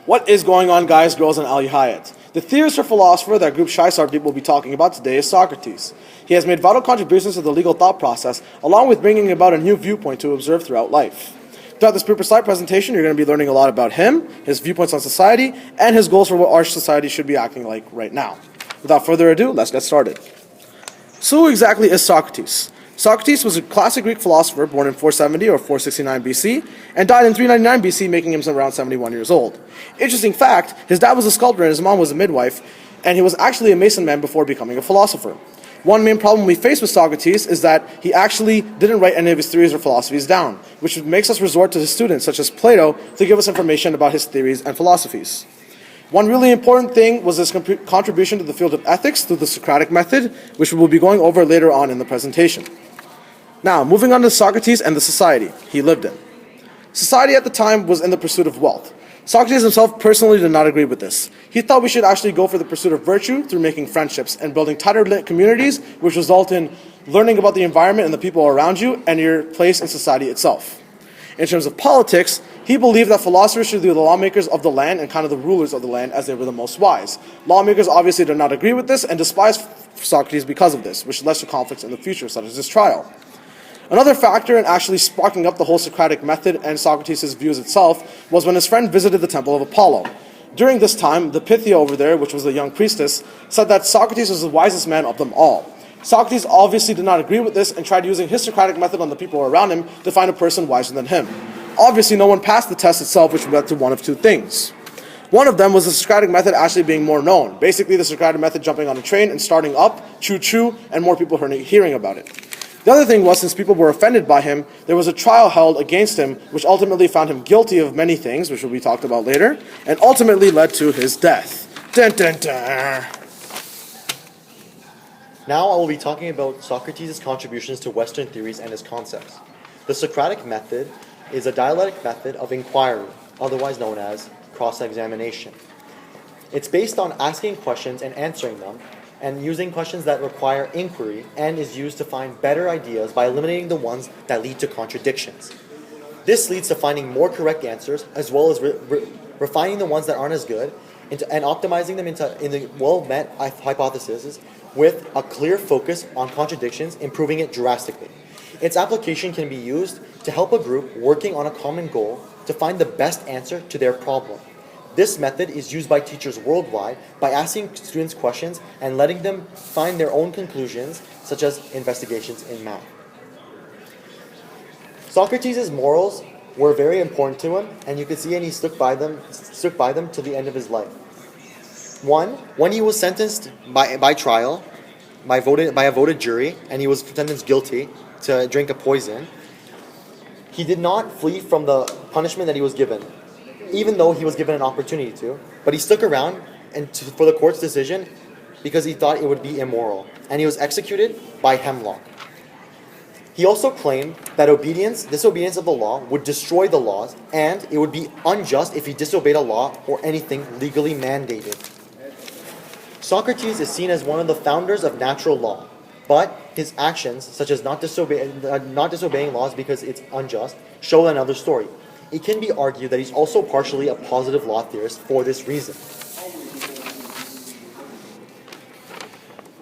What is going on, guys, girls, and Al Hayat? The theorist or philosopher that group Sarp will be talking about today is Socrates. He has made vital contributions to the legal thought process, along with bringing about a new viewpoint to observe throughout life. Throughout this slide presentation, you're going to be learning a lot about him, his viewpoints on society, and his goals for what our society should be acting like right now. Without further ado, let's get started. So who exactly is Socrates? Socrates was a classic Greek philosopher born in 470 or 469 BC and died in 399 BC, making him around 71 years old. Interesting fact, his dad was a sculptor and his mom was a midwife, and he was actually a Mason man before becoming a philosopher. One main problem we face with Socrates is that he actually didn't write any of his theories or philosophies down, which makes us resort to his students, such as Plato, to give us information about his theories and philosophies. One really important thing was his contribution to the field of ethics through the Socratic method, which we will be going over later on in the presentation. Now, moving on to Socrates and the society he lived in. Society at the time was in the pursuit of wealth. Socrates himself personally did not agree with this. He thought we should actually go for the pursuit of virtue through making friendships and building tighter-knit communities, which result in learning about the environment and the people around you and your place in society itself. In terms of politics, he believed that philosophers should be the lawmakers of the land and kind of the rulers of the land, as they were the most wise. Lawmakers obviously did not agree with this and despised Socrates because of this, which led to conflicts in the future, such as this trial. Another factor in actually sparking up the whole Socratic method and Socrates' views itself was when his friend visited the temple of Apollo. During this time, the Pythia over there, which was the young priestess, said that Socrates was the wisest man of them all. Socrates obviously did not agree with this and tried using his Socratic method on the people around him to find a person wiser than him. Obviously, no one passed the test itself, which led to one of two things. One of them was the Socratic method actually being more known. Basically, the Socratic method jumping on a train and starting up, choo-choo, and more people hearing about it. The other thing was, since people were offended by him, there was a trial held against him, which ultimately found him guilty of many things, which will be talked about later, and ultimately led to his death. Dun, dun, dun. Now I will be talking about Socrates' contributions to Western theories and his concepts. The Socratic method is a dialectic method of inquiry, otherwise known as cross-examination. It's based on asking questions and answering them, and using questions that require inquiry, and is used to find better ideas by eliminating the ones that lead to contradictions. This leads to finding more correct answers, as well as refining the ones that aren't as good, and optimizing them in the well-met hypotheses with a clear focus on contradictions, improving it drastically. Its application can be used to help a group working on a common goal to find the best answer to their problem. This method is used by teachers worldwide by asking students questions and letting them find their own conclusions, such as investigations in math. Socrates' morals were very important to him, and you can see he stuck by them till the end of his life. One, when he was sentenced by trial, by a voted jury, and he was sentenced guilty to drink a poison, he did not flee from the punishment that he was given, even though he was given an opportunity to, but he stuck around for the court's decision because he thought it would be immoral, and he was executed by hemlock. He also claimed that disobedience of the law would destroy the laws, and it would be unjust if he disobeyed a law or anything legally mandated. Socrates is seen as one of the founders of natural law, but his actions, such as not disobeying laws because it's unjust, show another story. It can be argued that he's also partially a positive law theorist for this reason.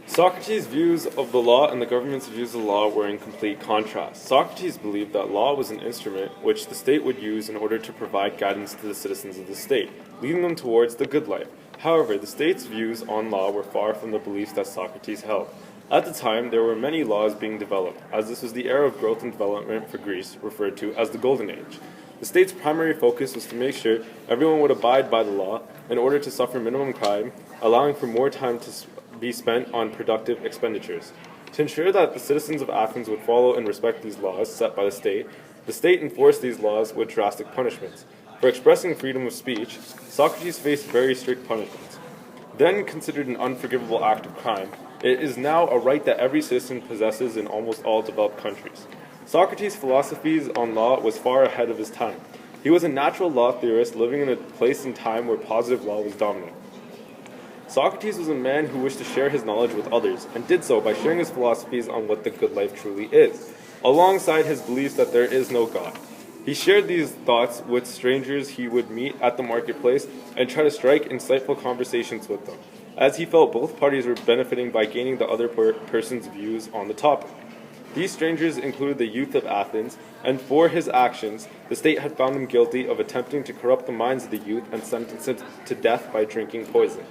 Socrates' views of the law and the government's views of the law were in complete contrast. Socrates believed that law was an instrument which the state would use in order to provide guidance to the citizens of the state, leading them towards the good life. However, the state's views on law were far from the beliefs that Socrates held. At the time, there were many laws being developed, as this was the era of growth and development for Greece, referred to as the Golden Age. The state's primary focus was to make sure everyone would abide by the law in order to suffer minimum crime, allowing for more time to be spent on productive expenditures. To ensure that the citizens of Athens would follow and respect these laws set by the state enforced these laws with drastic punishments. For expressing freedom of speech, Socrates faced very strict punishments. Then considered an unforgivable act of crime, it is now a right that every citizen possesses in almost all developed countries. Socrates' philosophies on law was far ahead of his time. He was a natural law theorist living in a place and time where positive law was dominant. Socrates was a man who wished to share his knowledge with others, and did so by sharing his philosophies on what the good life truly is, alongside his beliefs that there is no God. He shared these thoughts with strangers he would meet at the marketplace and try to strike insightful conversations with them, as he felt both parties were benefiting by gaining the other person's views on the topic. These strangers included the youth of Athens, and for his actions, the state had found him guilty of attempting to corrupt the minds of the youth and sentenced him to death by drinking poison.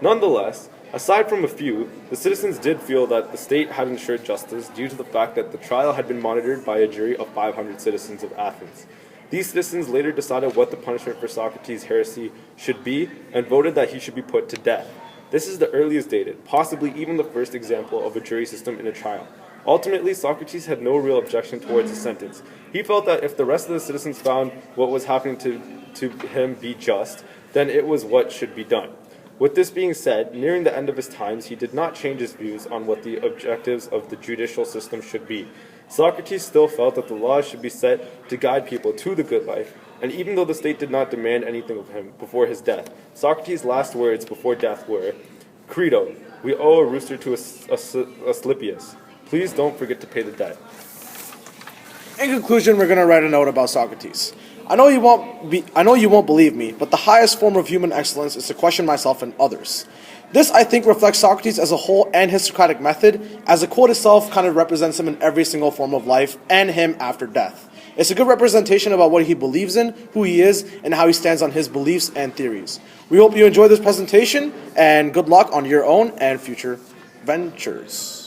Nonetheless, aside from a few, the citizens did feel that the state had ensured justice due to the fact that the trial had been monitored by a jury of 500 citizens of Athens. These citizens later decided what the punishment for Socrates' heresy should be and voted that he should be put to death. This is the earliest dated, possibly even the first example of a jury system in a trial. Ultimately, Socrates had no real objection towards the sentence. He felt that if the rest of the citizens found what was happening to him be just, then it was what should be done. With this being said, nearing the end of his times, he did not change his views on what the objectives of the judicial system should be. Socrates still felt that the laws should be set to guide people to the good life, and even though the state did not demand anything of him before his death, Socrates' last words before death were, "Credo, we owe a rooster to Asclepius. Please don't forget to pay the debt." In conclusion, we're going to write a note about Socrates. I know you won't believe me, but the highest form of human excellence is to question myself and others. This, I think, reflects Socrates as a whole and his Socratic method, as the quote itself kind of represents him in every single form of life and him after death. It's a good representation about what he believes in, who he is, and how he stands on his beliefs and theories. We hope you enjoyed this presentation, and good luck on your own and future ventures.